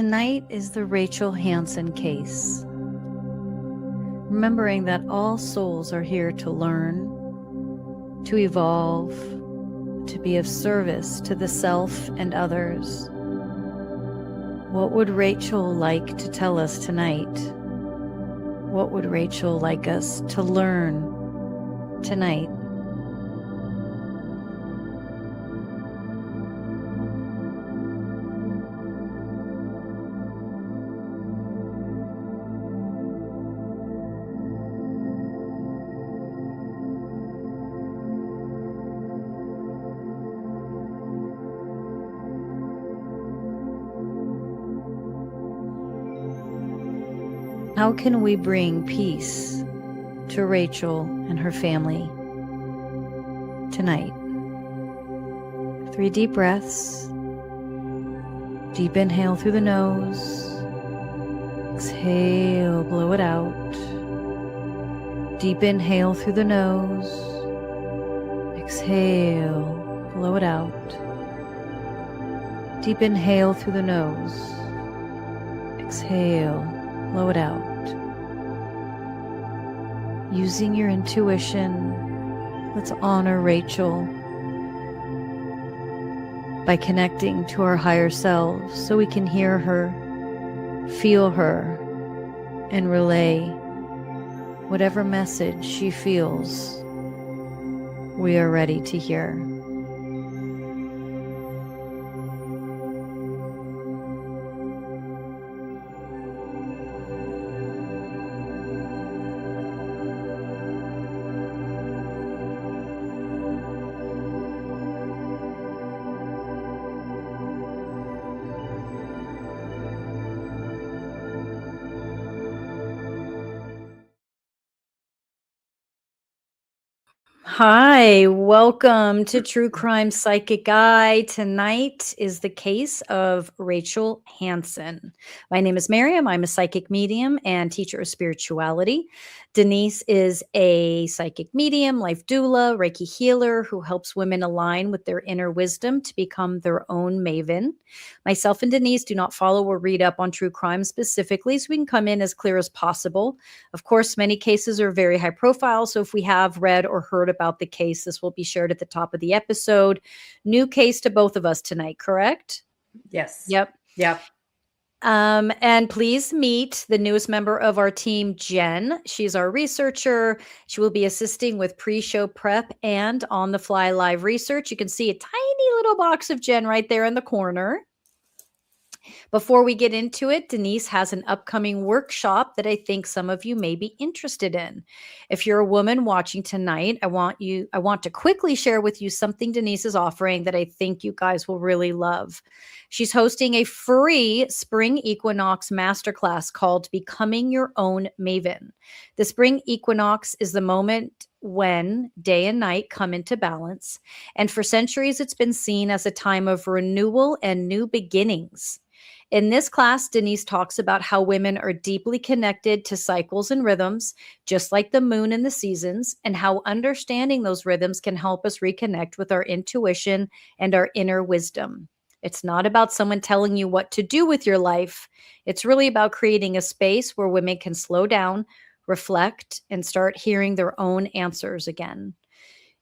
Tonight is the Rachel Hansen case. Remembering that all souls are here to learn, to evolve, to be of service to the self and others. What would Rachel like to tell us tonight? What would Rachel like us to learn tonight? How can we bring peace to Rachel and her family tonight? 3 deep breaths. Deep inhale through the nose. Exhale, blow it out. Deep inhale through the nose. Exhale, blow it out. Deep inhale through the nose. Exhale, blow it out. Using your intuition, let's honor Rachel by connecting to our higher selves so we can hear her, feel her, and relay whatever message she feels we are ready to hear. Hi, welcome to True Crime Psychic Guide. Tonight is the case of Rachel Hansen. My name is Miriam. I'm a psychic medium and teacher of spirituality. Denise is a psychic medium, life doula, Reiki healer who helps women align with their inner wisdom to become their own maven. Myself and Denise do not follow or read up on true crime specifically, so we can come in as clear as possible. Of course, many cases are very high profile, so if we have read or heard about the case, this will be shared at the top of the episode. New case to both of us tonight, correct? Yes. Yep. Yep. And please meet the newest member of our team, Jen. She's our researcher. She will be assisting with pre-show prep and on-the-fly live research. You can see a tiny little box of Jen right there in the corner. Before we get into it, Denise has an upcoming workshop that I think some of you may be interested in. If you're a woman watching tonight, I want to quickly share with you something Denise is offering that I think you guys will really love. She's hosting a free spring equinox masterclass called Becoming Your Own Maven. The spring equinox is the moment when day and night come into balance. And for centuries, it's been seen as a time of renewal and new beginnings. In this class, Denise talks about how women are deeply connected to cycles and rhythms, just like the moon and the seasons, and how understanding those rhythms can help us reconnect with our intuition and our inner wisdom. It's not about someone telling you what to do with your life. It's really about creating a space where women can slow down, reflect, and start hearing their own answers again.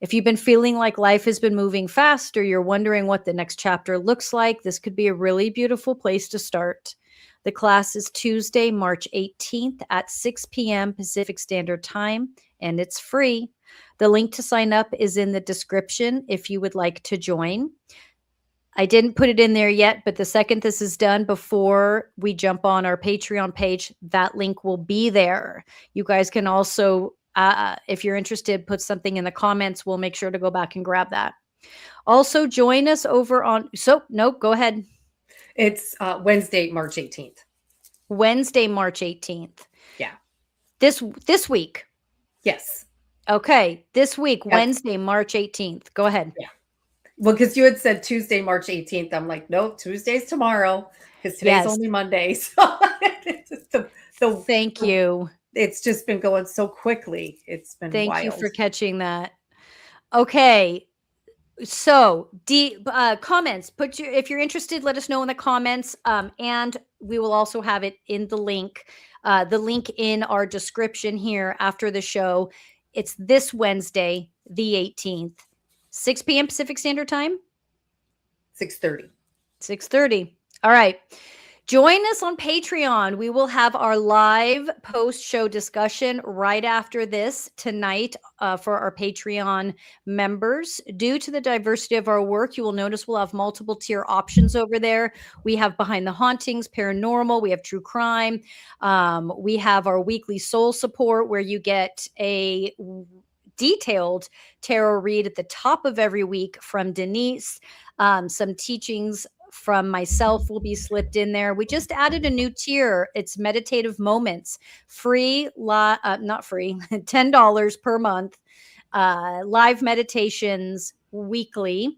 If you've been feeling like life has been moving fast or you're wondering what the next chapter looks like, this could be a really beautiful place to start. The class is Tuesday, March 18th at 6 p.m. Pacific Standard Time, and it's free. The link to sign up is in the description if you would like to join. I didn't put it in there yet, but the second this is done, before we jump on our Patreon page, that link will be there. You guys can also, if you're interested, put something in the comments. We'll make sure to go back and grab that. Also, join us over on, go ahead. It's Wednesday, March 18th. Wednesday, March 18th. Yeah. This week. Yes. Okay. This week, yep. Wednesday, March 18th. Go ahead. Yeah. Well, because you had said Tuesday, March 18th. I'm like, nope, Tuesday's tomorrow because today's only Monday. So, thank you. It's just been going so quickly. It's been Thank wild. you for catching that. Okay. So, comments. If you're interested, let us know in the comments, and we will also have it in the link in our description here after the show. It's this Wednesday, the 18th, 6 p.m. Pacific Standard Time. 6:30. 6:30. All right. Join us on Patreon. We will have our live post-show discussion right after this tonight for our Patreon members. Due to the diversity of our work, you will notice we'll have multiple tier options over there. We have Behind the Hauntings, Paranormal, we have True Crime. We have our weekly soul support where you get a detailed tarot read at the top of every week from Denise. Some teachings from myself will be slipped in there. We just added a new tier. It's meditative moments, not free, $10 per month, live meditations weekly.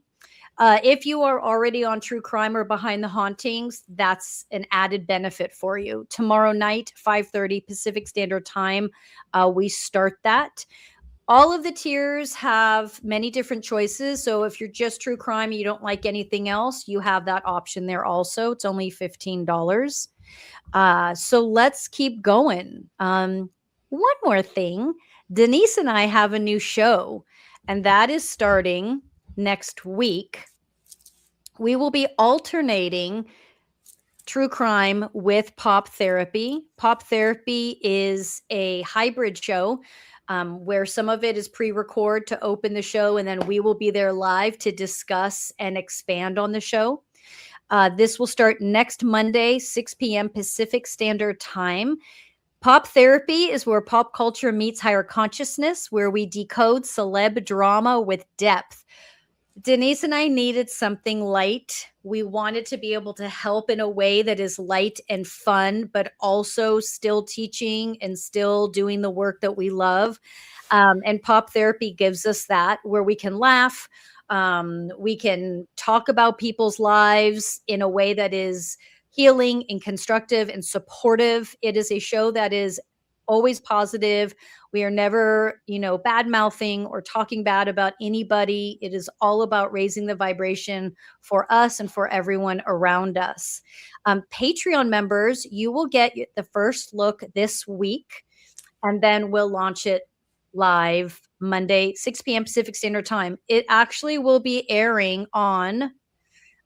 If you are already on True Crime or Behind the Hauntings, that's an added benefit for you. Tomorrow night, 5:30 Pacific Standard Time, we start that. All of the tiers have many different choices. So if you're just true crime, you don't like anything else, you have that option there also. It's only $15. So let's keep going. One more thing. Denise and I have a new show, and that is starting next week. We will be alternating true crime with pop therapy. Pop therapy is a hybrid show where some of it is pre-record to open the show, and then we will be there live to discuss and expand on the show. This will start next Monday, 6 p.m. Pacific Standard Time. Pop therapy is where pop culture meets higher consciousness, where we decode celeb drama with depth. Denise and I needed something light. We wanted to be able to help in a way that is light and fun, but also still teaching and still doing the work that we love. And pop therapy gives us that, where we can laugh. We can talk about people's lives in a way that is healing and constructive and supportive. It is a show that is always positive. We are never, bad mouthing or talking bad about anybody. It is all about raising the vibration for us and for everyone around us. Patreon members, you will get the first look this week, and then we'll launch it live Monday, 6 p.m. Pacific Standard Time. It actually will be airing on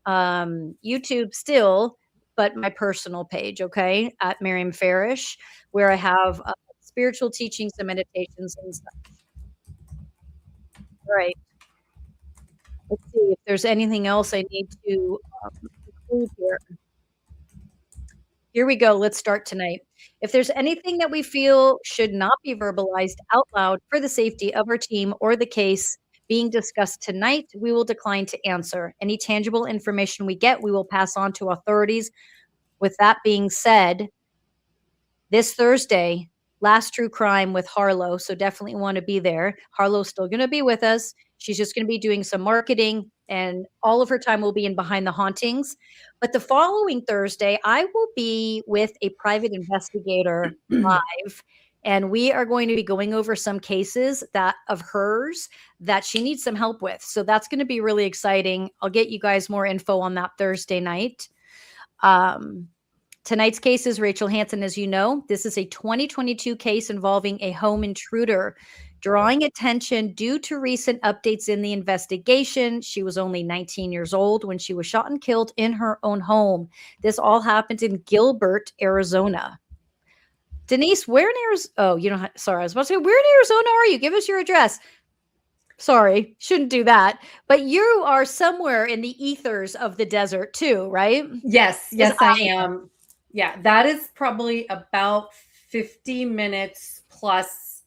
YouTube still, but my personal page, okay, at Miriam Farish, where I have spiritual teachings and meditations and stuff. All right. Let's see if there's anything else I need to include here. Here we go. Let's start tonight. If there's anything that we feel should not be verbalized out loud for the safety of our team or the case being discussed tonight, we will decline to answer. Any tangible information we get, we will pass on to authorities. With that being said, this Thursday, last true crime with Harlow. So definitely want to be there. Harlow's still going to be with us. She's just going to be doing some marketing, and all of her time will be in Behind the Hauntings. But the following Thursday, I will be with a private investigator live, and we are going to be going over some cases of hers that she needs some help with. So that's going to be really exciting. I'll get you guys more info on that Thursday night. Tonight's case is Rachel Hansen. As you know, this is a 2022 case involving a home intruder, drawing attention due to recent updates in the investigation. She was only 19 years old when she was shot and killed in her own home. This all happened in Gilber, Arizona. Denise, where in Arizona? Oh, you don't. Sorry, I was about to say, where in Arizona are you? Give us your address. Sorry, shouldn't do that. But you are somewhere in the ethers of the desert too, right? Yes, I am. Yeah, that is probably about 50 minutes plus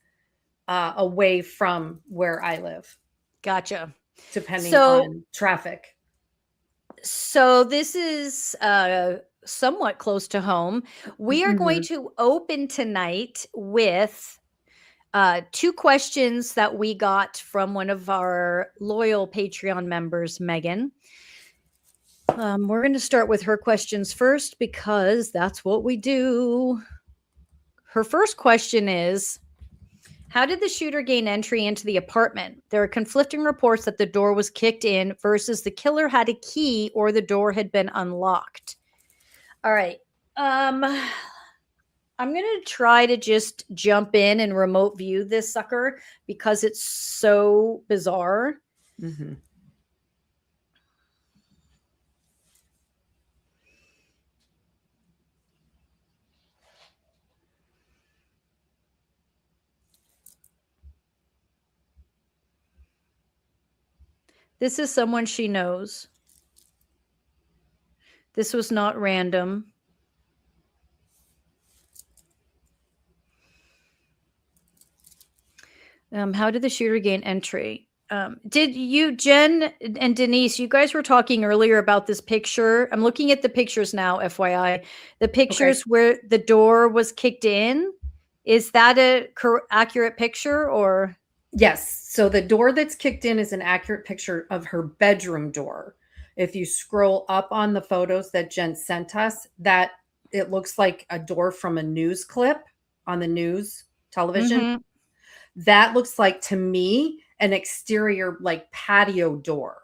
away from where I live. Gotcha. Depending on traffic. So this is somewhat close to home. We are going to open tonight with 2 questions that we got from one of our loyal Patreon members, Megan. We're going to start with her questions first because that's what we do. Her first question is, How did the shooter gain entry into the apartment? There are conflicting reports that the door was kicked in versus the killer had a key or the door had been unlocked. All right. I'm going to try to just jump in and remote view this sucker because it's so bizarre. Mm-hmm. This is someone she knows. This was not random. How did the shooter gain entry? Did you, Jen and Denise, you guys were talking earlier about this picture. I'm looking at the pictures now, FYI. The pictures where the door was kicked in. Is that a accurate picture or? Yes. So the door that's kicked in is an accurate picture of her bedroom door. If you scroll up on the photos that Jen sent us, that it looks like a door from a news clip on the news television. Mhm. That looks like, to me, an exterior like patio door.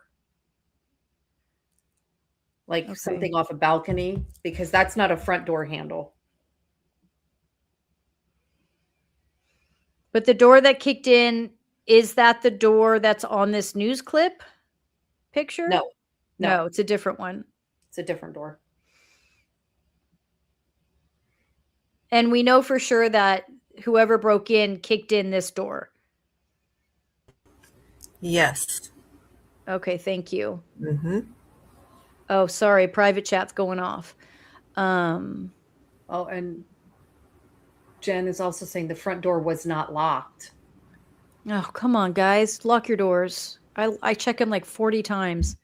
Like something off a balcony, because that's not a front door handle. But the door that kicked in, is that the door that's on this news clip picture? No, No, it's a different one. it's a different door. And we know for sure that whoever broke in kicked in this door. Yes. Okay, thank you. Mm-hmm. Oh, sorry, private chat's going off. Oh, and Jen is also saying the front door was not locked. Oh, come on, guys. Lock your doors. I check them like 40 times.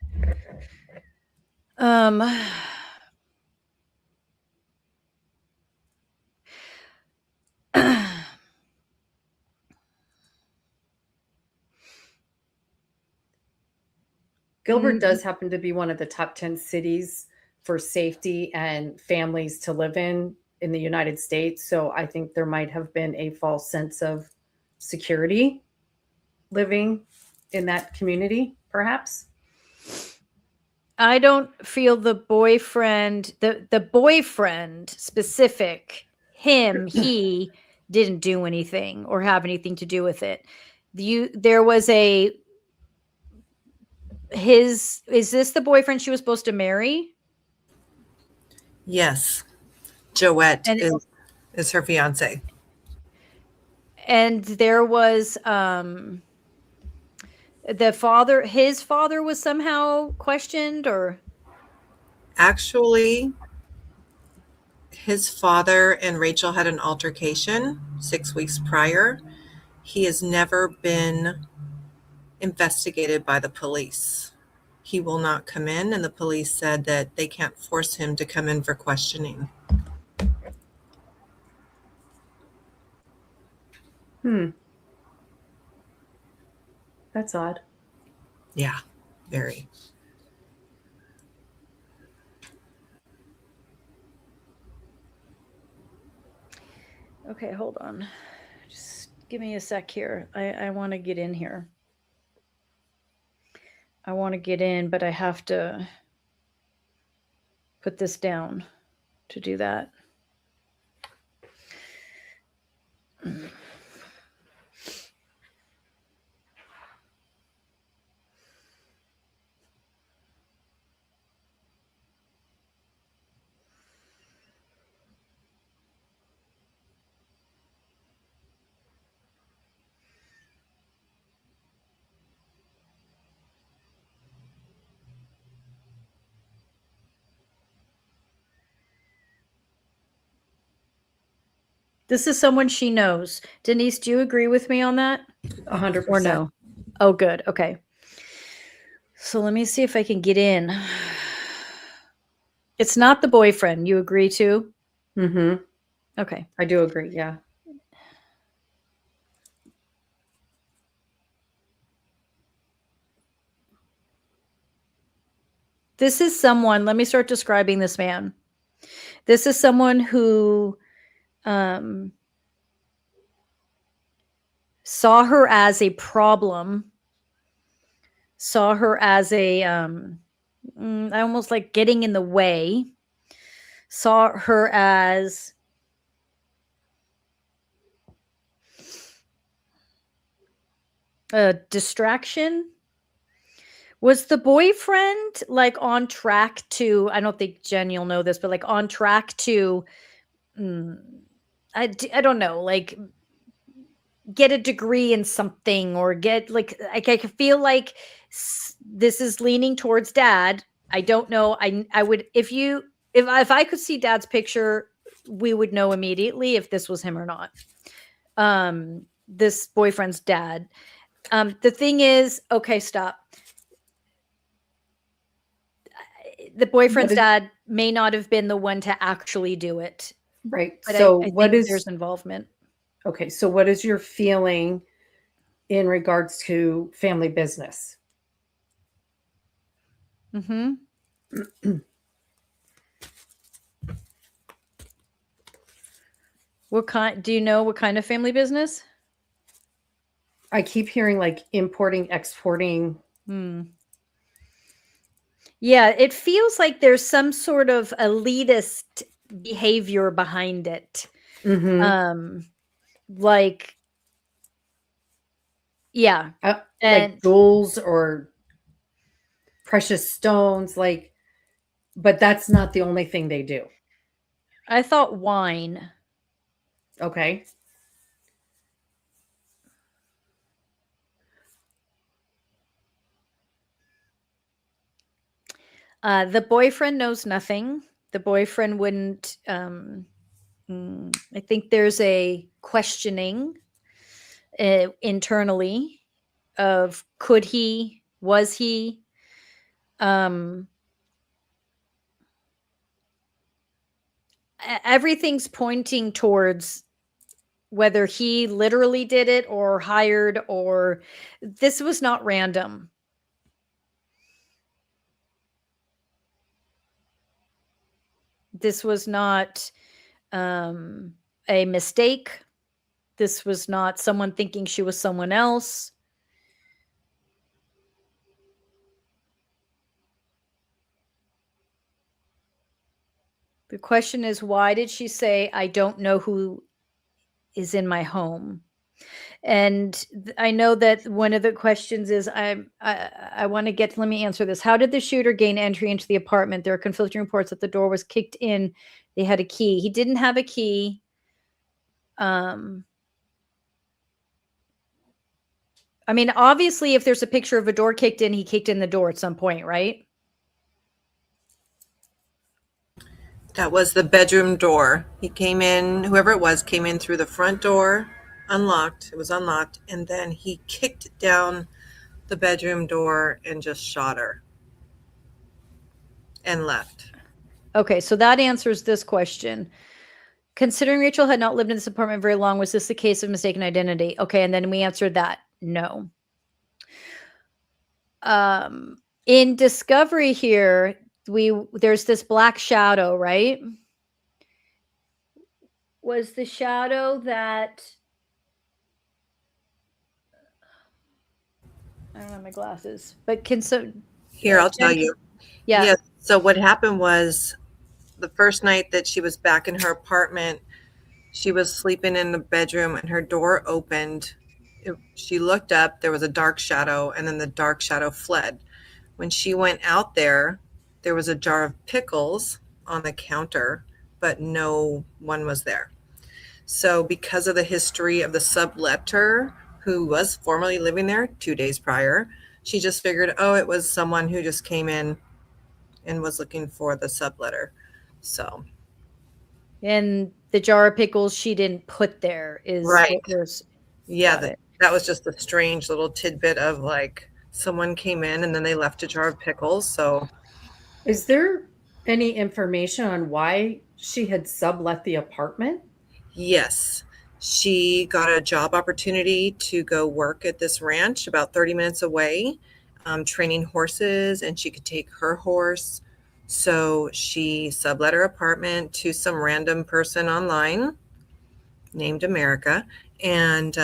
Gilbert does happen to be one of the top 10 cities for safety and families to live in the United States. So I think there might have been a false sense of security living in that community, perhaps. I don't feel the boyfriend specific, he didn't do anything or have anything to do with it. There was is this the boyfriend she was supposed to marry? Yes. Joette And is her fiance. And there was his father was somehow questioned, or Actually, his father and Rachel had an altercation 6 weeks prior. He has never been investigated by the police. He will not come in, and the police said that they can't force him to come in for questioning. That's odd. Yeah, very. okay, hold on. Just give me a sec here. I want to get in here. I want to get in, but I have to put this down to do that. This is someone she knows. Denise, do you agree with me on that? 100%. Or no? Oh, good. Okay. So let me see if I can get in. It's not the boyfriend. You agree too? Mm-hmm. Okay. I do agree. Yeah. This is someone, let me start describing this man. This is someone who saw her as a problem, saw her as a almost like getting in the way, saw her as a distraction. Was the boyfriend like on track to, I don't think Jen, you'll know this, but like on track to, mm, I don't know, like get a degree in something or get like I feel like this is leaning towards dad. I don't know. I would, if I could see dad's picture, we would know immediately if this was him or not. This boyfriend's dad. The thing is, okay, stop. The boyfriend's dad may not have been the one to actually do it. Right. But So I what think is there's involvement. okay? So what is your feeling in regards to family business? Mm-hmm. What kind? Do you know what kind of family business? I keep hearing like importing, exporting. Yeah, it feels like there's some sort of elitist behavior behind it. Mm-hmm. Like, yeah, and like jewels or precious stones, like, but that's not the only thing they do. I thought wine. Okay. The boyfriend knows nothing. The boyfriend wouldn't. I think there's a questioning internally of could he, was he, everything's pointing towards whether he literally did it or hired, or this was not random. This was not a mistake. This was not someone thinking she was someone else. The question is, why did she say, I don't know who is in my home? And I know that one of the questions is, I want to get, let me answer this. How did the shooter gain entry into the apartment? There are conflicting reports that the door was kicked in. They had a key. He didn't have a key. I mean, obviously, if there's a picture of a door kicked in, he kicked in the door at some point, right? That was the bedroom door. He came in, whoever it was, came in through the front door, unlocked. It was unlocked. And then he kicked down the bedroom door and just shot her and left. Okay, so that answers this question. Considering Rachel had not lived in this apartment very long, was this a case of mistaken identity? Okay, and then we answered that. No. In discovery here, there's this black shadow, right? Was the shadow that, I don't have my glasses, but Here, I'll tell you. Yeah. Yes. So what happened was the first night that she was back in her apartment, she was sleeping in the bedroom and her door opened. She looked up, there was a dark shadow, and then the dark shadow fled. When she went out there, there was a jar of pickles on the counter, but no one was there. So because of the history of the subletter who was formerly living there 2 days prior, she just figured, oh, it was someone who just came in and was looking for the subletter. So. And the jar of pickles she didn't put there is right. What was. Yeah, that was just a strange little tidbit of like someone came in and then they left a jar of pickles. So is there any information on why she had sublet the apartment? Yes. She got a job opportunity to go work at this ranch about 30 minutes away, training horses, and she could take her horse. So she sublet her apartment to some random person online named America. And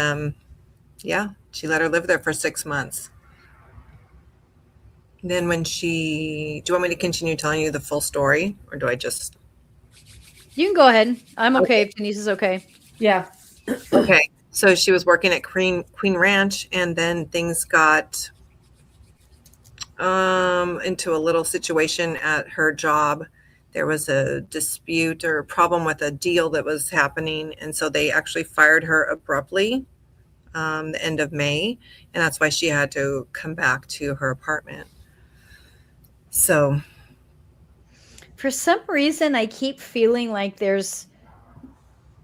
Yeah, she let her live there for 6 months. Then when do you want me to continue telling you the full story, or do I just? You can go ahead. I'm okay Okay. if Denise is okay. Yeah. Okay. So she was working at Queen Ranch, and then things got into a little situation at her job. There was a dispute or a problem with a deal that was happening, and so they actually fired her abruptly the end of May, and that's why she had to come back to her apartment. So For some reason, I keep feeling like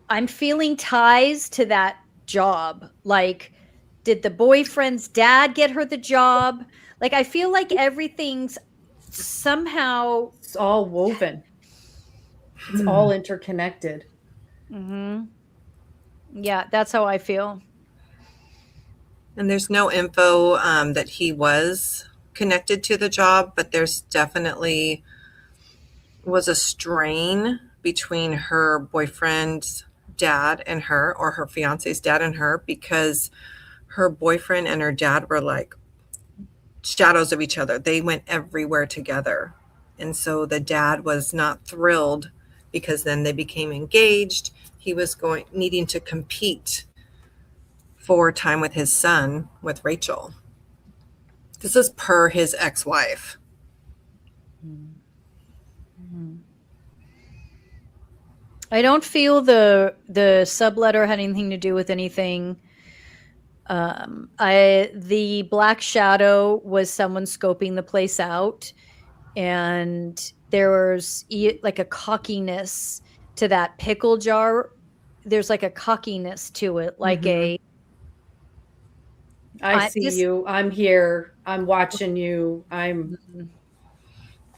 I'm feeling ties to that job. Like, did the boyfriend's dad get her the job? Like, I feel like everything's somehow. It's all woven. It's all interconnected. Mm-hmm. Yeah, that's how I feel. And there's no info that he was connected to the job, but there's definitely was a strain between her boyfriend's dad and her, or her fiance's dad and her, because her boyfriend and her dad were like shadows of each other. They went everywhere together. And so the dad was not thrilled because then they became engaged. He was needing to compete for time with his son, with Rachel. This is per his ex-wife. Mm-hmm. I don't feel the subletter had anything to do with anything. The black shadow was someone scoping the place out, and there was like a cockiness to that pickle jar. There's like a cockiness to it, like Mhm. I see this. you. I'm here. I'm watching you.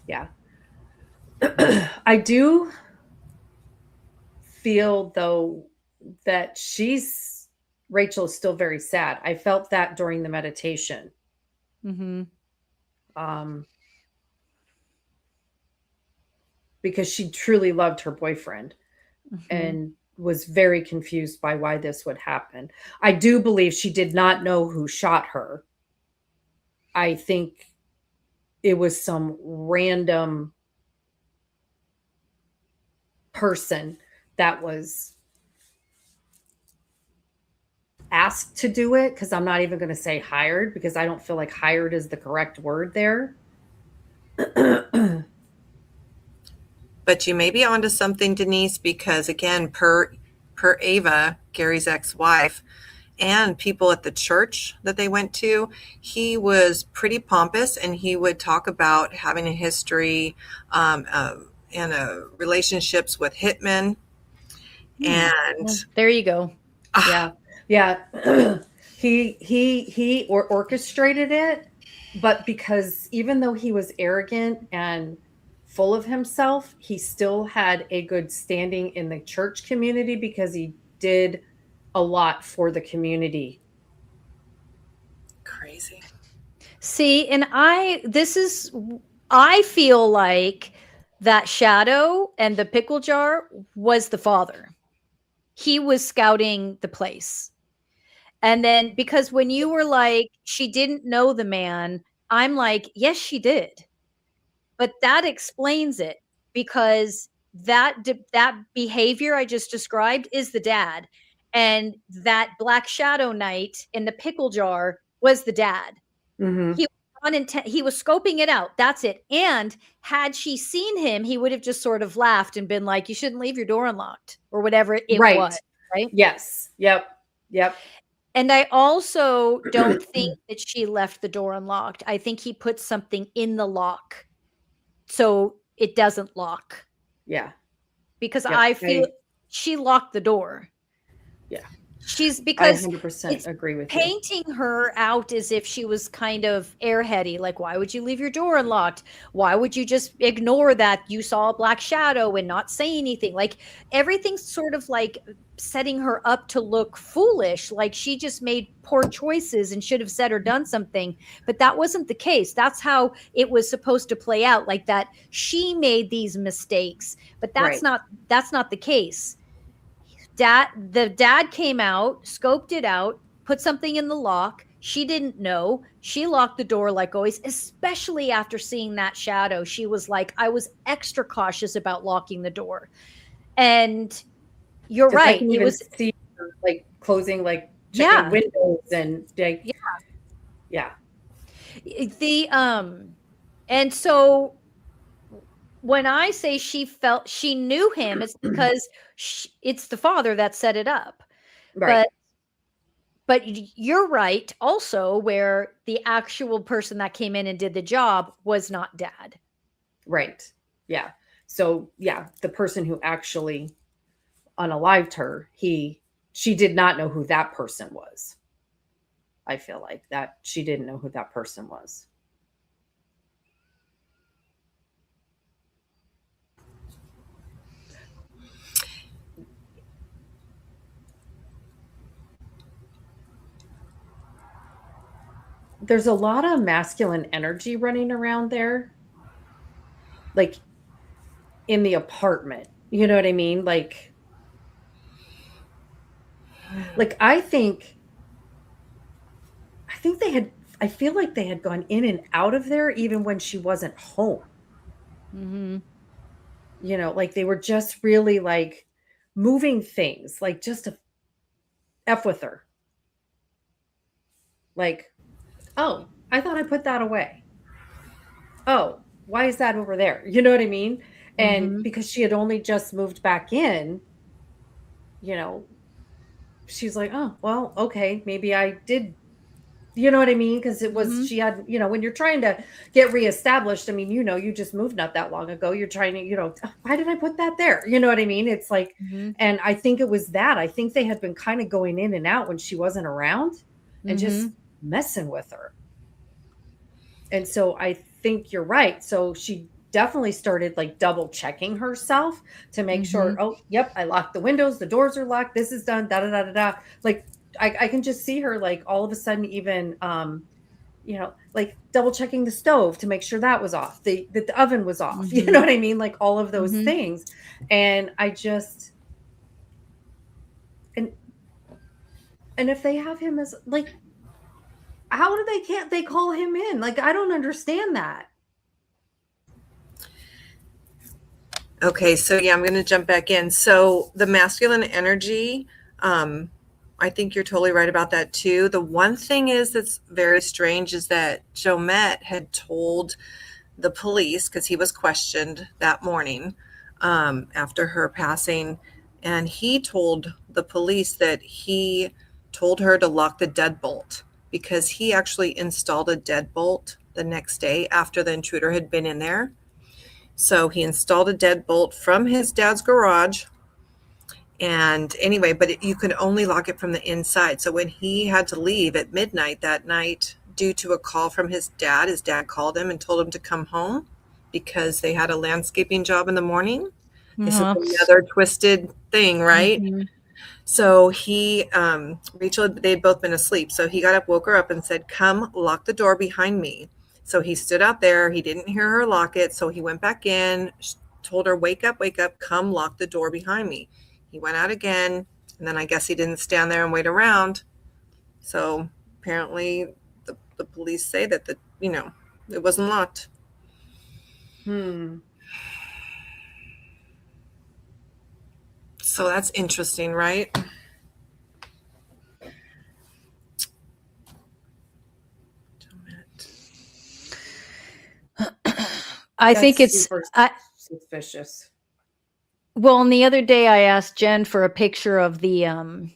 Yeah. I do feel though that Rachel is still very sad. I felt that during the meditation. Mm-hmm. Um, because she truly loved her boyfriend Mm-hmm. and was very confused by why this would happen. I do believe she did not know who shot her. I think it was some random person that was asked to do it, because I'm not even going to say hired, because I don't feel like hired is the correct word there. But you may be onto something, Denise, because again, per Ava, Gary's ex-wife, and people at the church that they went to, he was pretty pompous, and he would talk about having a history and relationships with hitmen. And Well, there you go. Yeah. Yeah. He orchestrated it, but because even though he was arrogant and full of himself, he still had a good standing in the church community because he did a lot for the community. crazy. See, and I feel like that shadow and the pickle jar was the father. He was scouting the place. And then because when you were like, she didn't know the man, I'm like, yes, she did. But that explains it, because that behavior I just described is the dad. And that black shadow knight in the pickle jar was the dad. Mm-hmm. He was scoping it out. That's it. And had she seen him, he would have just sort of laughed and been like, you shouldn't leave your door unlocked, or whatever it Right. was. Right. Yes. Yep. Yep. And I also don't think that she left the door unlocked. I think he put something in the lock so it doesn't lock, Yeah. because Yep. I feel she locked the door. Yeah. She's I because 100% agree with you. painting her out as if she was kind of airheady. Like, why would you leave your door unlocked? Why would you just ignore that you saw a black shadow and not say anything? Like, everything's sort of like setting her up to look foolish, like she just made poor choices and should have said or done something. But that wasn't the case. That's how it was supposed to play out, like that she made these mistakes. But that's Right. not the case. The dad came out, scoped it out, put something in the lock. She didn't know. She locked the door like always, especially after seeing that shadow. She was like, I was extra cautious about locking the door. And you're Because I right. can It even was, see her, like closing, like checking yeah. windows and like, Yeah. yeah. And so when I say she knew him, it's because it's the father that set it up. Right. But you're right also, where the actual person that came in and did the job was not dad. Right. Yeah. So yeah, the person who actually unalived her, she did not know who that person was. I feel like that she didn't know who that person was. There's a lot of masculine energy running around there, like in the apartment. You know what I mean? Like I think they had I feel like they had gone in and out of there even when she wasn't home. Mm-hmm. You know, like they were just really like moving things, like just to F with her. Like, oh, I thought I put that away. Oh, why is that over there? You know what I mean? And Mm-hmm. because she had only just moved back in, you know, she's like, oh, well, okay, maybe I did. You know what I mean? Because it was, Mm-hmm. she had, when you're trying to get reestablished, I mean, you just moved not that long ago. You're trying to, why did I put that there? You know what I mean? It's like, Mm-hmm. and I think it was that. I think they had been kind of going in and out when she wasn't around and Mm-hmm. just messing with her. And so I think you're right. So she definitely started like double checking herself to make Mm-hmm. sure, oh, yep, I locked the windows, the doors are locked, this is done, da da da da da. Like I can just see her like all of a sudden even like double checking the stove to make sure that was off, that the oven was off. You Mm-hmm. know what I mean? Like all of those Mm-hmm. things. And I just and and if they have him as like how do can't they call him in? Like I don't understand that. Okay, so yeah, I'm going to jump back in. So the masculine energy, I think you're totally right about that too. The one thing is that's very strange is that Jomet had told the police, because he was questioned that morning after her passing, and he told the police that he told her to lock the deadbolt because he actually installed a deadbolt the next day after the intruder had been in there. So he installed a deadbolt from his dad's garage. And anyway, but you could only lock it from the inside. So when he had to leave at midnight that night, due to a call from his dad called him and told him to come home because they had a landscaping job in the morning. This is Uh-huh. another twisted thing, right? Mm-hmm. So Rachel, they'd both been asleep. So he got up, woke her up, and said, "Come, lock the door behind me." So he stood out there. He didn't hear her lock it. So he went back in, told her, wake up, come lock the door behind me. He went out again. And then I guess he didn't stand there and wait around. So apparently the police say that it wasn't locked. So that's interesting, right? I think That's it's super suspicious. well, and the other day I asked Jen for a picture of the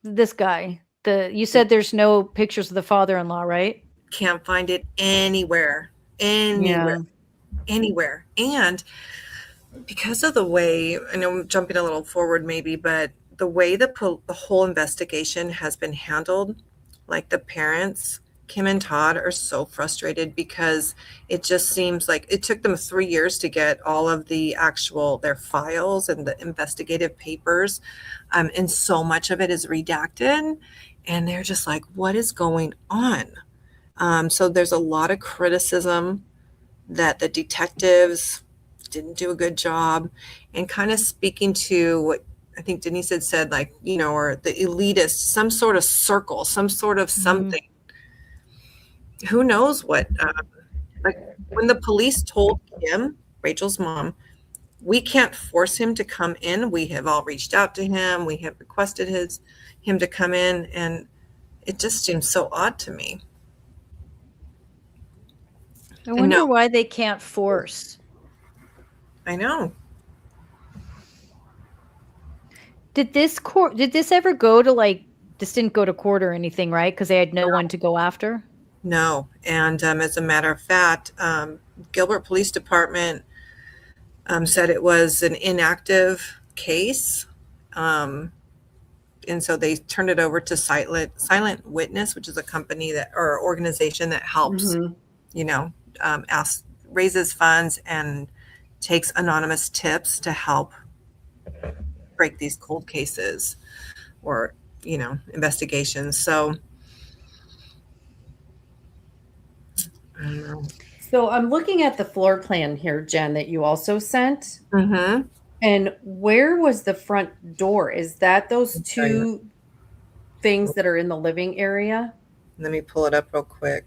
this guy. You said there's no pictures of the father-in-law, right? Can't find it anywhere. Yeah. Anywhere. And because of the way, I know I'm jumping a little forward maybe, but the way the whole investigation has been handled, like the parents, Kim and Todd, are so frustrated because it just seems like it took them 3 years to get all of their files and the investigative papers, and so much of it is redacted, and they're just like, what is going on? So there's a lot of criticism that the detectives didn't do a good job, and kind of speaking to what I think Denise had said, like, or the elitist, some sort of circle, some sort of something. Who knows what? Like when the police told Kim, Rachel's mom, we can't force him to come in. We have all reached out to him. We have requested him to come in, and it just seems so odd to me. I wonder why they can't force. I know. Did this ever go to, like, this didn't go to court or anything, right? Because they had no one to go after? No. And as a matter of fact, Gilbert Police Department said it was an inactive case. And so they turned it over to Silent Witness, which is a company or organization that helps, raises funds and takes anonymous tips to help break these cold cases or, investigations. So I don't know. So I'm looking at the floor plan here, Jen, that you also sent. Mm-hmm. And where was the front door? Is that those two things that are in the living area? Let me pull it up real quick.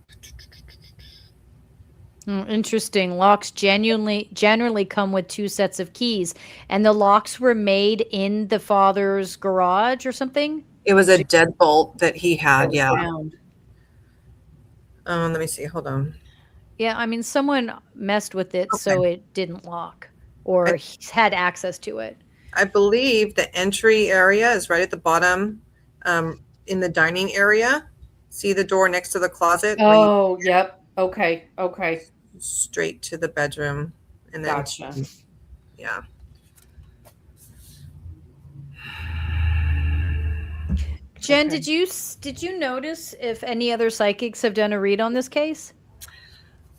Interesting. Locks generally come with 2 sets of keys, and the locks were made in the father's garage or something? It was a deadbolt that he had. Yeah. Found. Let me see. Hold on. Yeah, I mean, someone messed with it so it didn't lock, or he had access to it. I believe the entry area is right at the bottom, in the dining area. See the door next to the closet? Oh, yep. Okay. Straight to the bedroom. And then, Gotcha. Yeah. Jen, did you notice if any other psychics have done a read on this case?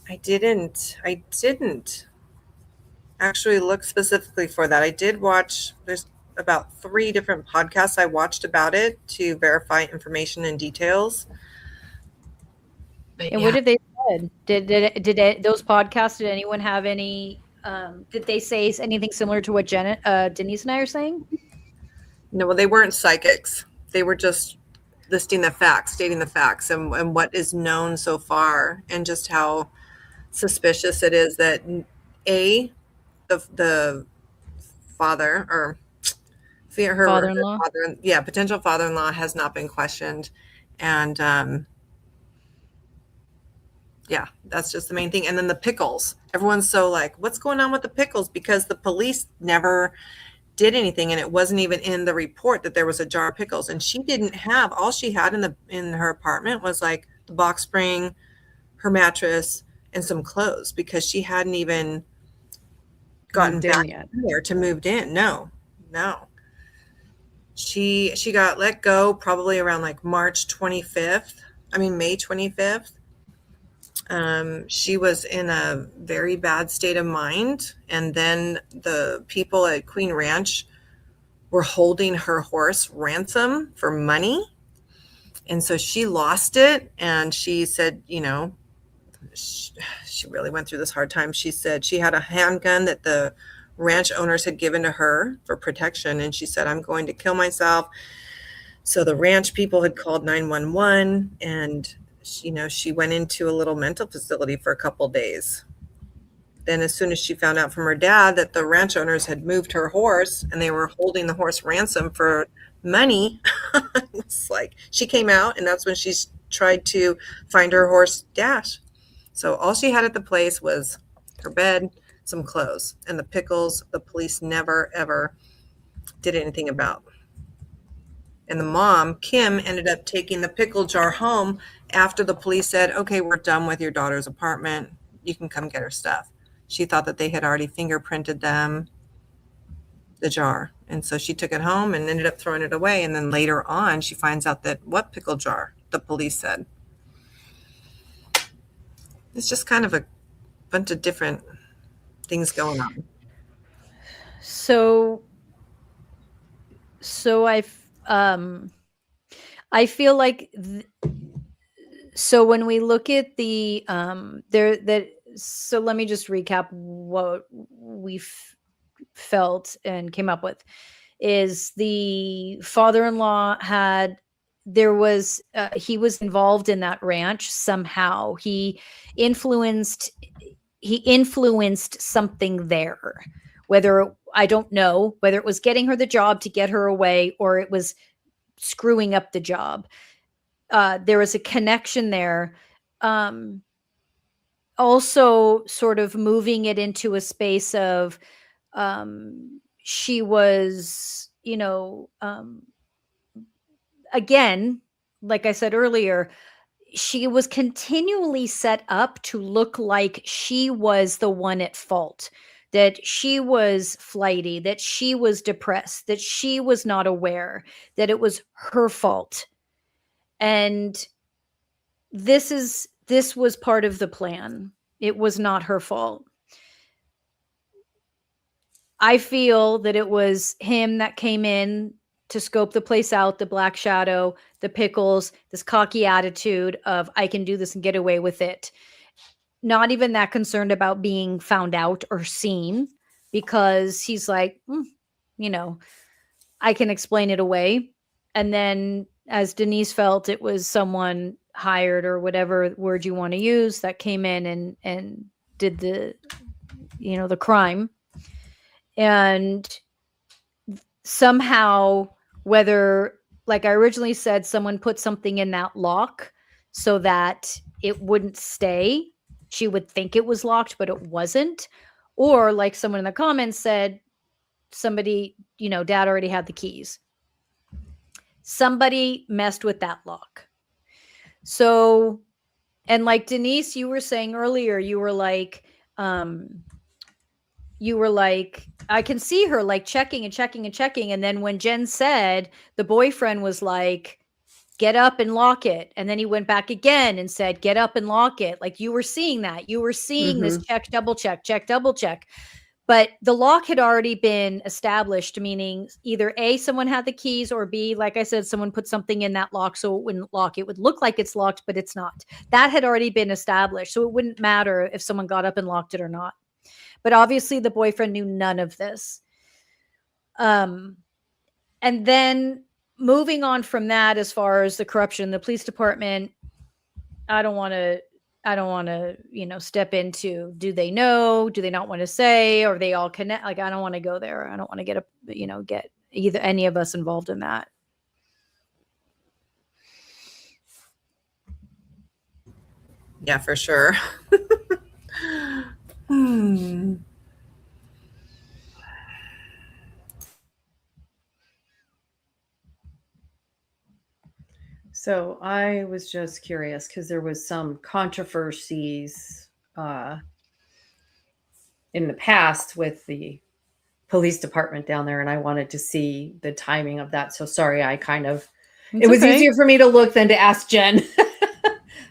I didn't actually look specifically for that. I did watch, there's about 3 different podcasts I watched about it to verify information and details. And what have they said? Did those podcasts, did anyone have any, did they say anything similar to what Denise and I are saying? No, well, they weren't psychics. They were just stating the facts and what is known so far, and just how suspicious it is that the father or her father-in-law, potential father-in-law has not been questioned, and that's just the main thing. And then the pickles, everyone's so like, what's going on with the pickles? Because the police never did anything, and it wasn't even in the report that there was a jar of pickles. And she didn't have, all she had in her apartment was like the box spring, her mattress, and some clothes, because she hadn't even gotten back in there to moved in. No. She got let go probably around like May 25th. She was in a very bad state of mind. And then the people at Queen Ranch were holding her horse ransom for money. And so she lost it. And she said, she really went through this hard time. She said she had a handgun that the ranch owners had given to her for protection. And she said, I'm going to kill myself. So the ranch people had called 911, and she went into a little mental facility for a couple days. Then as soon as she found out from her dad that the ranch owners had moved her horse and they were holding the horse ransom for money, it's like she came out, and that's when she tried to find her horse Dash. So all she had at the place was her bed, some clothes, and the pickles the police never, ever did anything about. And the mom, Kim, ended up taking the pickle jar home after the police said, okay, we're done with your daughter's apartment. You can come get her stuff. She thought that they had already fingerprinted the jar. And so she took it home and ended up throwing it away. And then later on, she finds out that what pickle jar, the police said. It's just kind of a bunch of different things going on. So I feel like so when we look at the so let me just recap what we felt and came up with is the father-in-law he was involved in that ranch somehow. He influenced something there. Whether, I don't know, whether it was getting her the job to get her away or it was screwing up the job. There was a connection there. Also sort of moving it into a space of, she was, again, like I said earlier, she was continually set up to look like she was the one at fault, that she was flighty, that she was depressed, that she was not aware, that it was her fault. And this was part of the plan. It was not her fault. I feel that it was him that came in to scope the place out, the black shadow, the pickles, this cocky attitude of, I can do this and get away with it. Not even that concerned about being found out or seen, because he's like, I can explain it away. And then, as Denise felt, it was someone hired, or whatever word you want to use, that came in and did the crime. And somehow, whether, like I originally said, someone put something in that lock so that it wouldn't stay, she would think it was locked, but it wasn't. Or like someone in the comments said, somebody, dad already had the keys. Somebody messed with that lock. So, and like Denise, you were saying earlier, you were like, I can see her like checking and checking and checking. And then when Jen said, the boyfriend was like, get up and lock it. And then he went back again and said, get up and lock it. Like, you were seeing that. You were seeing this check, double check, double check. But the lock had already been established, meaning either A, someone had the keys, or B, like I said, someone put something in that lock so it wouldn't lock. It would look like it's locked, but it's not. That had already been established. So it wouldn't matter if someone got up and locked it or not. But obviously the boyfriend knew none of this. And then moving on from that, as far as the corruption in the police department, I don't want to, step into, do they know? Do they not want to say? Or they all connect? Like, I don't want to go there. I don't want to get either any of us involved in that. Yeah, for sure. So I was just curious, because there was some controversies in the past with the police department down there, and I wanted to see the timing of that. So sorry, it was easier for me to look than to ask Jen.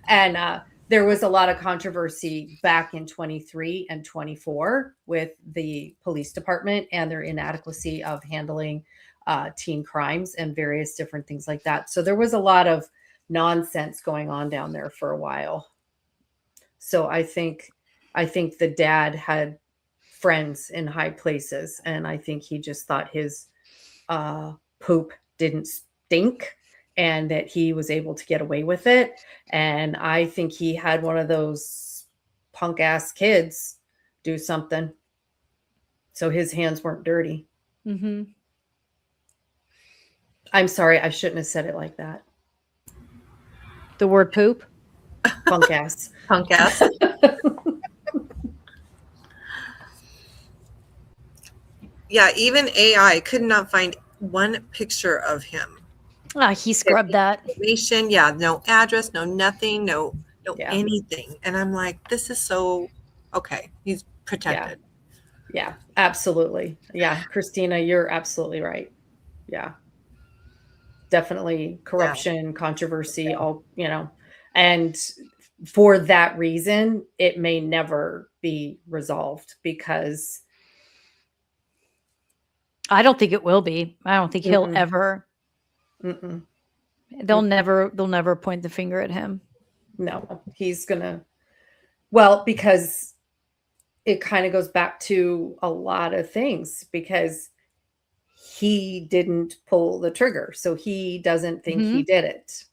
And there was a lot of controversy back in 23 and 24 with the police department and their inadequacy of handling teen crimes and various different things like that. So there was a lot of nonsense going on down there for a while. So I think the dad had friends in high places, and I think he just thought his poop didn't stink and that he was able to get away with it. And I think he had one of those punk ass kids do something, so his hands weren't dirty. Mm-hmm. I'm sorry, I shouldn't have said it like that. The word poop? Punk ass. Punk ass. Yeah, even AI could not find one picture of him. He scrubbed that. Information, yeah, no address, no nothing, no anything. And I'm like, this is so okay. He's protected. Yeah, absolutely. Yeah, Christina, you're absolutely right. Yeah. Definitely corruption, controversy, all, and for that reason, it may never be resolved, because I don't think it will be. I don't think he'll ever. They'll never point the finger at him. No, he's gonna. Well, because it kind of goes back to a lot of things, because he didn't pull the trigger, so he doesn't think he did it.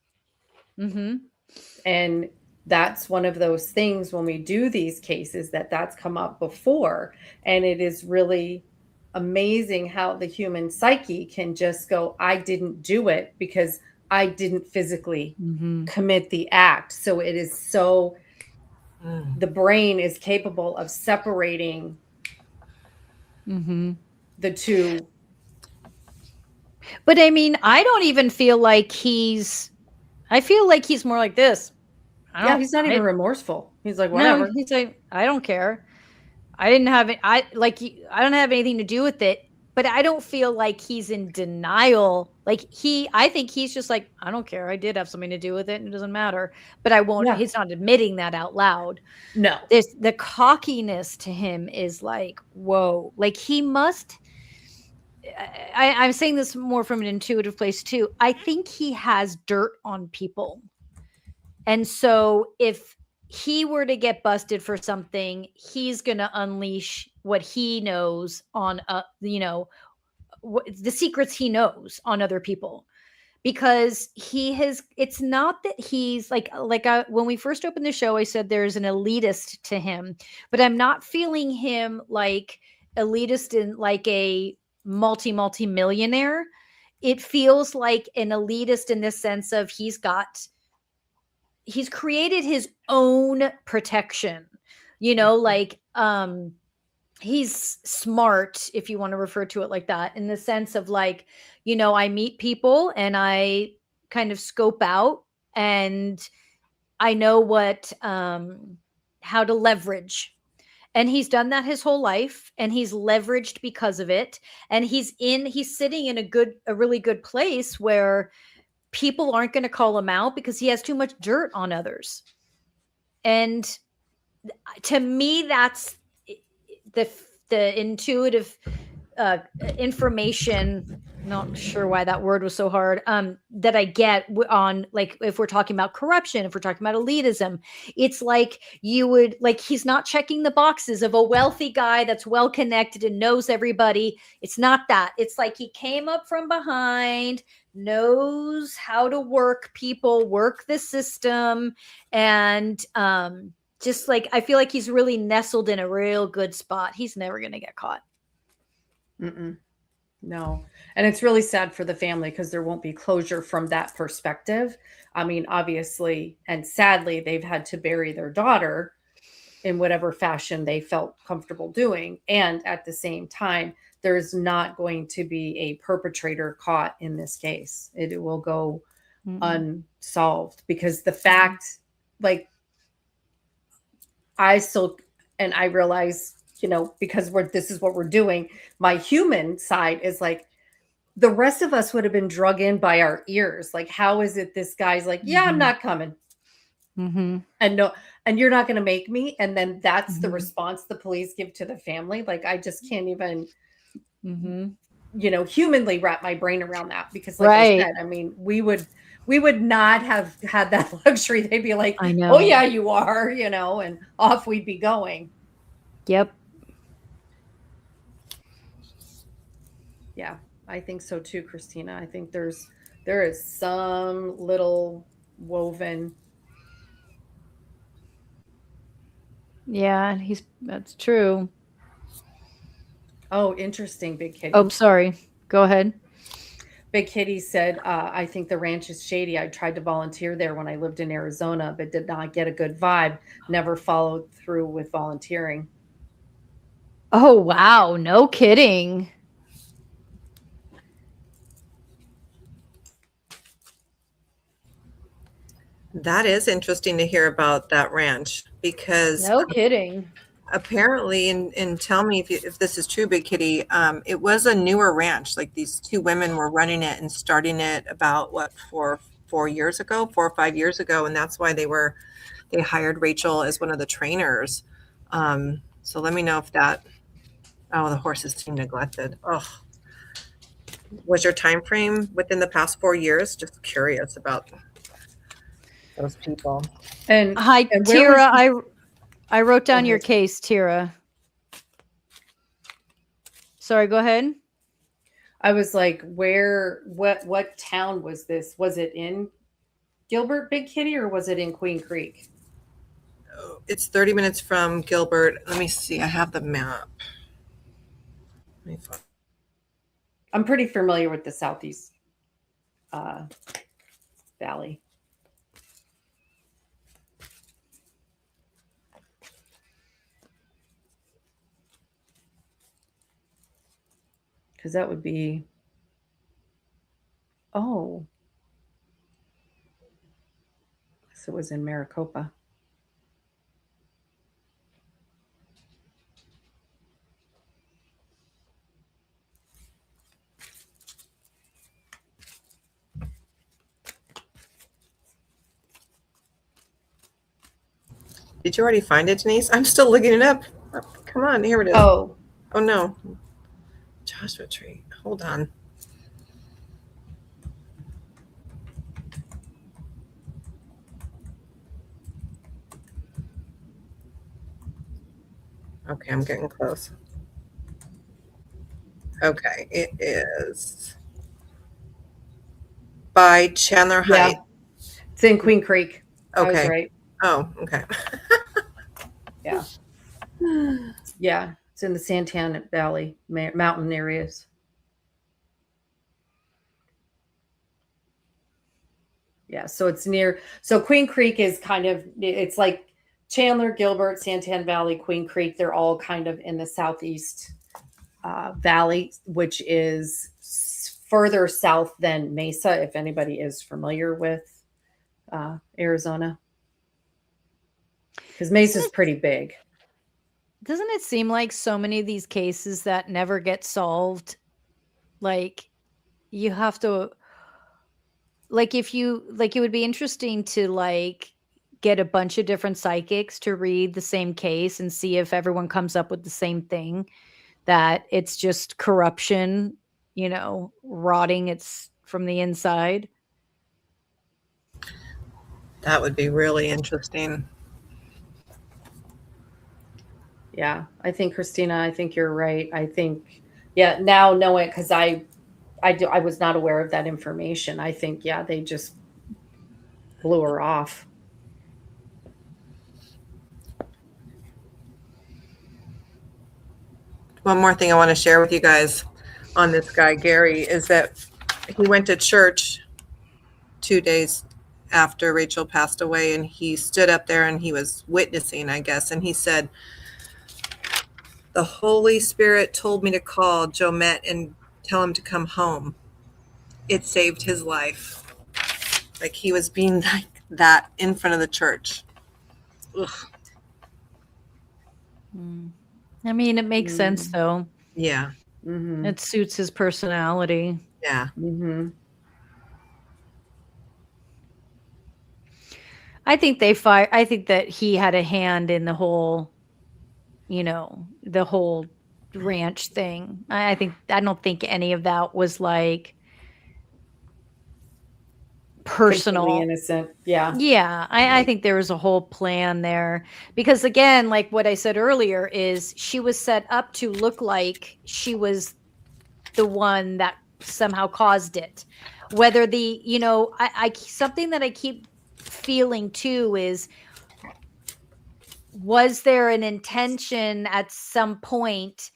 And that's one of those things when we do these cases that's come up before. And it is really amazing how the human psyche can just go, I didn't do it because I didn't physically commit the act. So it is so, the brain is capable of separating the two. But I mean, I don't even feel like I feel like he's more like this. He's not even remorseful. He's like, whatever. No, he's like, I don't care. I didn't have it. I don't have anything to do with it. But I don't feel like he's in denial. Like I think he's just like, I don't care. I did have something to do with it and it doesn't matter. But I won't, he's not admitting that out loud. No. The cockiness to him is like, whoa. Like he must, I'm saying this more from an intuitive place too. I think he has dirt on people. And so if he were to get busted for something, he's going to unleash what he knows on, the secrets he knows on other people, because it's not that he's when we first opened the show, I said there's an elitist to him, but I'm not feeling him like elitist in like a multi-millionaire. It feels like an elitist in the sense of he's created his own protection, he's smart, if you want to refer to it like that, in the sense of like, I meet people and I kind of scope out and I know how to leverage. And he's done that his whole life and he's leveraged because of it. And he's sitting in a really good place where people aren't going to call him out because he has too much dirt on others. And to me, that's the intuitive information. Not sure why that word was so hard. That I get on, like, if we're talking about corruption, if we're talking about elitism, it's like he's not checking the boxes of a wealthy guy that's well connected and knows everybody. It's not that. It's like he came up from behind, knows how to work the system, and just like, I feel like he's really nestled in a real good spot. He's never going to get caught. No. And it's really sad for the family because there won't be closure from that perspective. I mean, obviously, and sadly, they've had to bury their daughter in whatever fashion they felt comfortable doing. And at the same time, there's not going to be a perpetrator caught in this case. It will go unsolved because the fact, like, I realize, because this is what we're doing. My human side is like, the rest of us would have been drug in by our ears. Like, how is it this guy's like, yeah, I'm not coming. And no, and you're not going to make me. And then that's the response the police give to the family. Like, I just can't even, humanly wrap my brain around that because like I said, I mean, we would not have had that luxury. They'd be like, I know. Oh yeah, you are, and off we'd be going. Yep. Yeah, I think so too, Christina. I think there is some little woven. Yeah, that's true. Oh, interesting, Big Kitty. Oh, sorry. Go ahead. Big Kitty said, I think the ranch is shady. I tried to volunteer there when I lived in Arizona, but did not get a good vibe. Never followed through with volunteering. Oh, wow. No kidding. That is interesting to hear about that ranch because no kidding. Apparently, and tell me if this is true, Big Kitty, it was a newer ranch. Like these two women were running it and starting it about 4 years ago, 4 or 5 years ago. And that's why they hired Rachel as one of the trainers. So let me know if the horses seem neglected. Oh, was your time frame within the past 4 years? Just curious about those people. And hi, and Tira. I wrote down your case, Tira. Sorry, go ahead. I was like, what town was this? Was it in Gilbert, Big Kitty, or was it in Queen Creek? It's 30 minutes from Gilbert. Let me see. I have the map. Let me find. I'm pretty familiar with the Southeast uh, Valley. Because that would be, oh, so it was in Maricopa. Did you already find it, Denise? I'm still looking it up. Come on, here it is. Oh, Oh no. Joshua Tree. Hold on. Okay, I'm getting close. Okay, it is by Chandler yeah. Heights. It's in Queen Creek. I was Okay. right. Oh, okay. Yeah. Yeah. It's in the Santan Valley mountain areas. Yeah. So it's near. So Queen Creek is kind of, it's like Chandler, Gilbert, Santan Valley, Queen Creek. They're all kind of in the southeast valley, which is further south than Mesa, if anybody is familiar with Arizona. Because Mesa's pretty big. Doesn't it seem like so many of these cases that never get solved, like you have to, like if you, like it would be interesting to like get a bunch of different psychics to read the same case and see if everyone comes up with the same thing, that it's just corruption, rotting it's from the inside. That would be really interesting. Yeah, I think Christina, I think you're right. I think, yeah, now know it because I was not aware of that information. I think, yeah, they just blew her off. One more thing I want to share with you guys on this guy, Gary, is that he went to church 2 days after Rachel passed away, and he stood up there and he was witnessing, I guess, and he said, the Holy Spirit told me to call Joe Met and tell him to come home. It saved his life. Like he was being like that in front of the church. Ugh. I mean, it makes sense though. Yeah. Mm-hmm. It suits his personality. Yeah. Mm-hmm. I think I think that he had a hand in the whole, the whole ranch thing. I don't think any of that was like personal. Completely innocent. Yeah. Yeah, I think there was a whole plan there because again, like what I said earlier, is she was set up to look like she was the one that somehow caused it. Whether the, I something that I keep feeling too is, was there an intention at some point?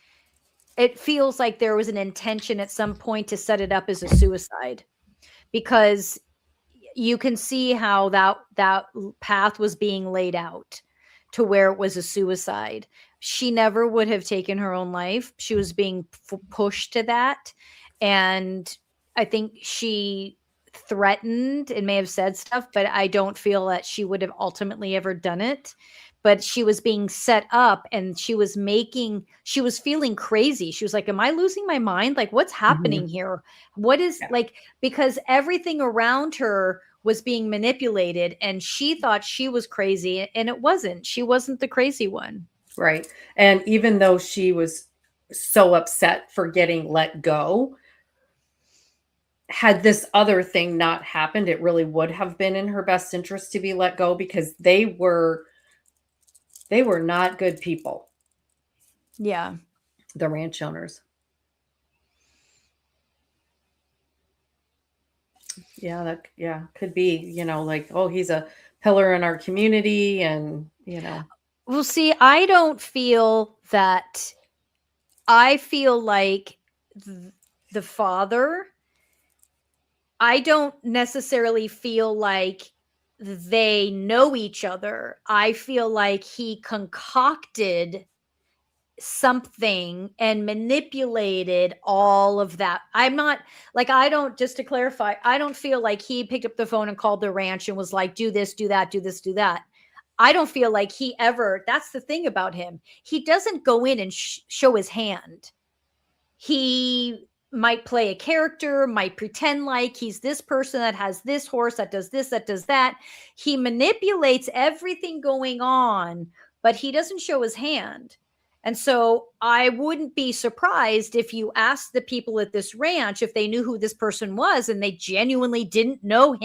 It feels like there was an intention at some point to set it up as a suicide, because you can see how that path was being laid out to where it was a suicide. She never would have taken her own life. She was being pushed to that. And I think she threatened and may have said stuff, but I don't feel that she would have ultimately ever done it. But she was being set up and she was feeling crazy. She was like, am I losing my mind? Like, what's happening here? What is like, because everything around her was being manipulated and she thought she was crazy, and it wasn't. She wasn't the crazy one. Right. And even though she was so upset for getting let go, had this other thing not happened, it really would have been in her best interest to be let go, because they were not good people. Yeah. The ranch owners. Yeah, could be, like, oh, he's a pillar in our community, and Well, see, I don't feel that. I feel like the father, I don't necessarily feel like they know each other. I feel like he concocted something and manipulated all of that. I'm not like, I don't, just to clarify, I don't feel like he picked up the phone and called the ranch and was like, do this, do that, do this, do that. I don't feel like he ever, that's the thing about him. He doesn't go in and show his hand. He might play a character, might pretend like he's this person that has this horse, that does this, that does that. He manipulates everything going on, but he doesn't show his hand. And so I wouldn't be surprised if you asked the people at this ranch if they knew who this person was and they genuinely didn't know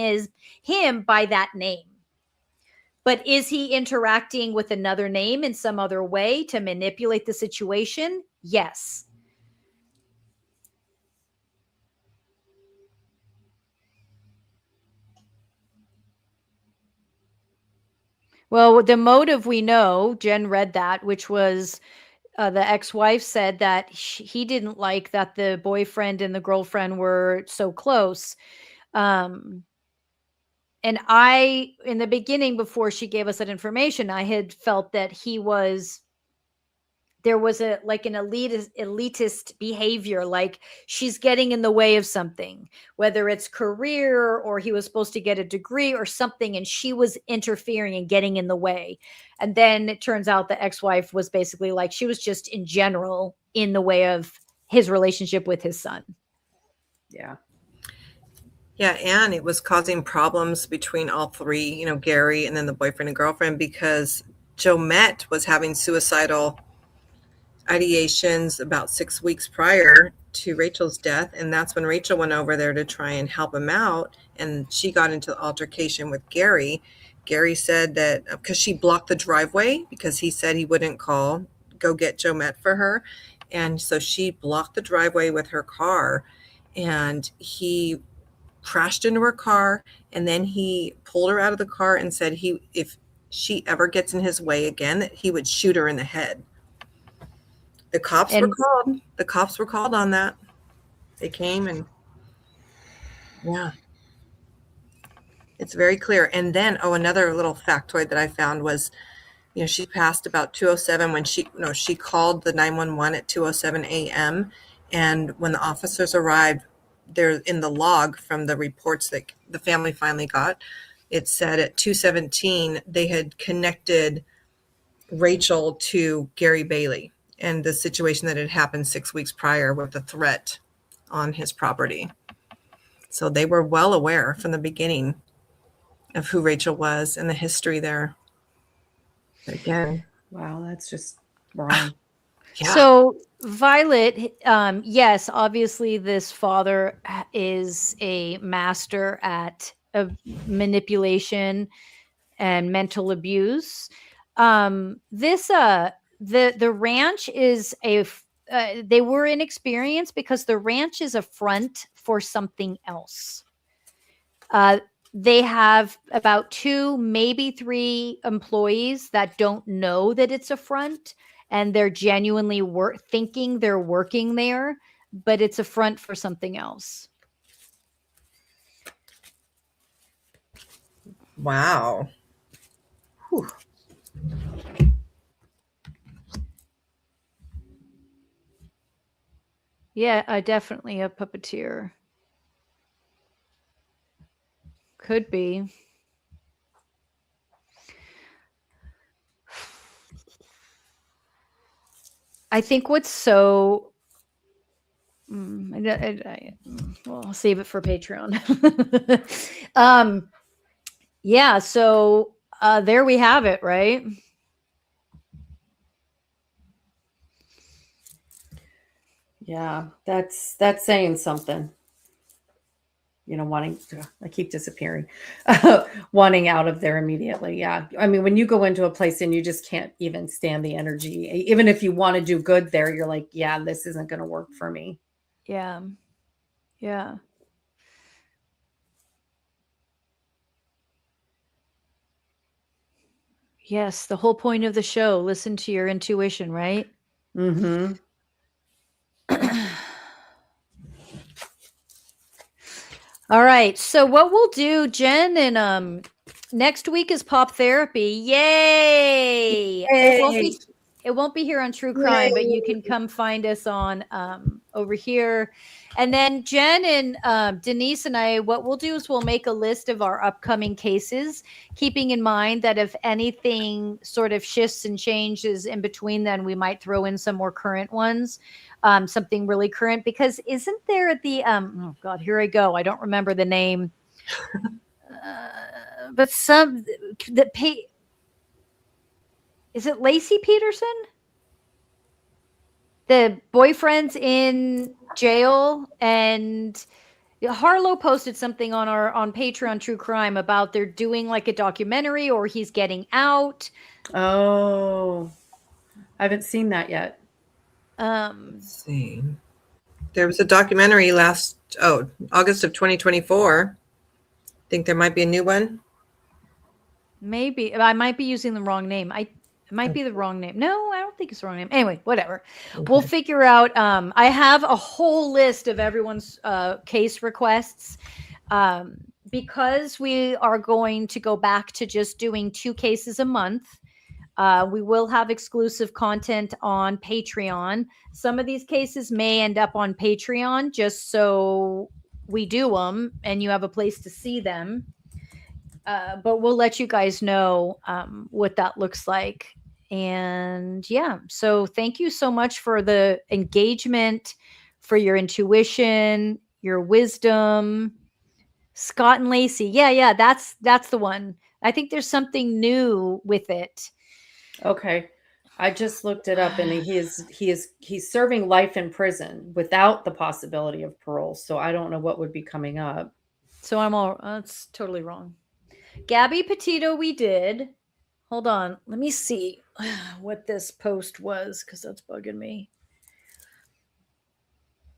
him by that name. But is he interacting with another name in some other way to manipulate the situation? Yes. Well, the motive we know, Jen read that, which was the ex-wife said that he didn't like that the boyfriend and the girlfriend were so close. And in the beginning, before she gave us that information, I had felt that there was an elitist behavior, like she's getting in the way of something, whether it's career or he was supposed to get a degree or something, and she was interfering and getting in the way. And then it turns out the ex-wife was basically like, she was just in general in the way of his relationship with his son. Yeah. Yeah, and it was causing problems between all three, Gary and then the boyfriend and girlfriend, because Jomette was having suicidal ideations about 6 weeks prior to Rachel's death. And that's when Rachel went over there to try and help him out. And she got into the altercation with Gary. Gary said that because she blocked the driveway because he said he wouldn't go get Jomette for her. And so she blocked the driveway with her car, and he crashed into her car. And then he pulled her out of the car and said if she ever gets in his way again, that he would shoot her in the head. The cops were called. The cops were called on that. They came, and yeah, it's very clear. And then, another little factoid that I found was, she passed about 2:07 when she called the 911 at 2:07 a.m. And when the officers arrived, there in the log from the reports that the family finally got, it said at 2:17 they had connected Rachel to Gary Bailey and the situation that had happened 6 weeks prior with the threat on his property. So they were well aware from the beginning of who Rachel was and the history there. But again, wow, that's just wrong. Yeah. So Violet, yes, obviously this father is a master at manipulation and mental abuse. The ranch is they were inexperienced because the ranch is a front for something else. They have about 2, maybe 3 employees that don't know that it's a front, and they're genuinely thinking they're working there, but it's a front for something else. Wow. Whew. Yeah, definitely a puppeteer. Could be. I think what's so well, I'll save it for Patreon. Yeah, so there we have it, right? Yeah, that's saying something. I keep disappearing, wanting out of there immediately. Yeah. I mean, when you go into a place and you just can't even stand the energy, even if you want to do good there, you're like, yeah, this isn't going to work for me. Yeah. Yeah. Yes, the whole point of the show. Listen to your intuition, right? Mm-hmm. All right. So what we'll do, Jen, and next week is pop therapy. Yay! Yay. It won't be here on True Crime, but you can come find us on over here. And then Jen and Denise and I, what we'll do is we'll make a list of our upcoming cases, keeping in mind that if anything sort of shifts and changes in between, then we might throw in some more current ones, something really current. Because isn't there the oh God, here I go. I don't remember the name, but some that pay. Is it Lacey Peterson? The boyfriend's in jail, and Harlow posted something on Patreon True Crime about they're doing like a documentary or he's getting out. Oh, I haven't seen that yet. Let's see. There was a documentary August of 2024. Think there might be a new one? Maybe I might be using the wrong name. It might be the wrong name. No, I don't think it's the wrong name. Anyway, whatever. Okay. We'll figure out. I have a whole list of everyone's case requests. Because we are going to go back to just doing 2 cases a month. We will have exclusive content on Patreon. Some of these cases may end up on Patreon just so we do them and you have a place to see them. But we'll let you guys know what that looks like. And yeah, so thank you so much for the engagement, for your intuition, your wisdom. Scott and Lacey. Yeah, that's the one. I think there's something new with it. Okay. I just looked it up, and he's serving life in prison without the possibility of parole. So I don't know what would be coming up. So that's totally wrong. Gabby Petito, we did. Hold on. Let me see what this post was, because that's bugging me.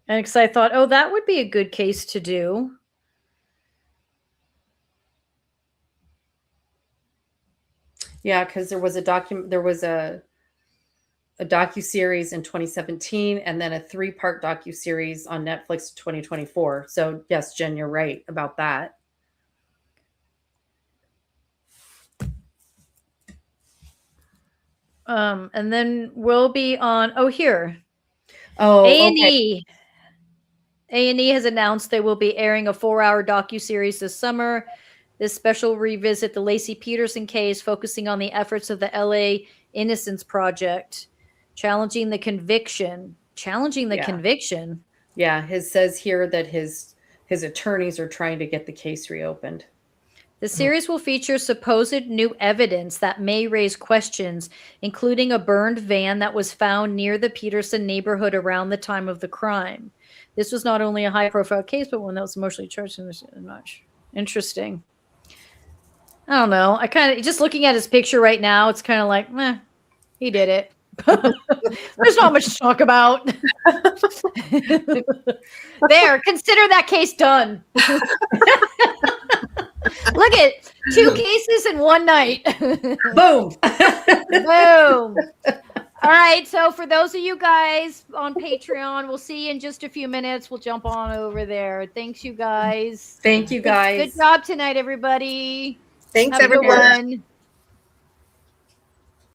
And because I thought, oh, that would be a good case to do. Yeah, because there was a docuseries in 2017, and then a 3-part docuseries on Netflix in 2024. So yes, Jen, you're right about that. And then we'll be on here. Oh, A&E. A&E has announced they will be airing a 4-hour docuseries this summer. This special revisit the Lacey Peterson case, focusing on the efforts of the LA Innocence Project, challenging the conviction. Conviction. Yeah, says here that his attorneys are trying to get the case reopened. The series will feature supposed new evidence that may raise questions, including a burned van that was found near the Peterson neighborhood around the time of the crime. This was not only a high-profile case, but one that was emotionally charged and much. Interesting. I don't know. I kind of, just looking at his picture right now, it's kind of like, he did it. There's not much to talk about. There, consider that case done. Look at 2 cases in one night. Boom. Boom. All right. So for those of you guys on Patreon, we'll see you in just a few minutes. We'll jump on over there. Thanks, you guys. Thank you, guys. Good job tonight, everybody. Thanks, Have everyone.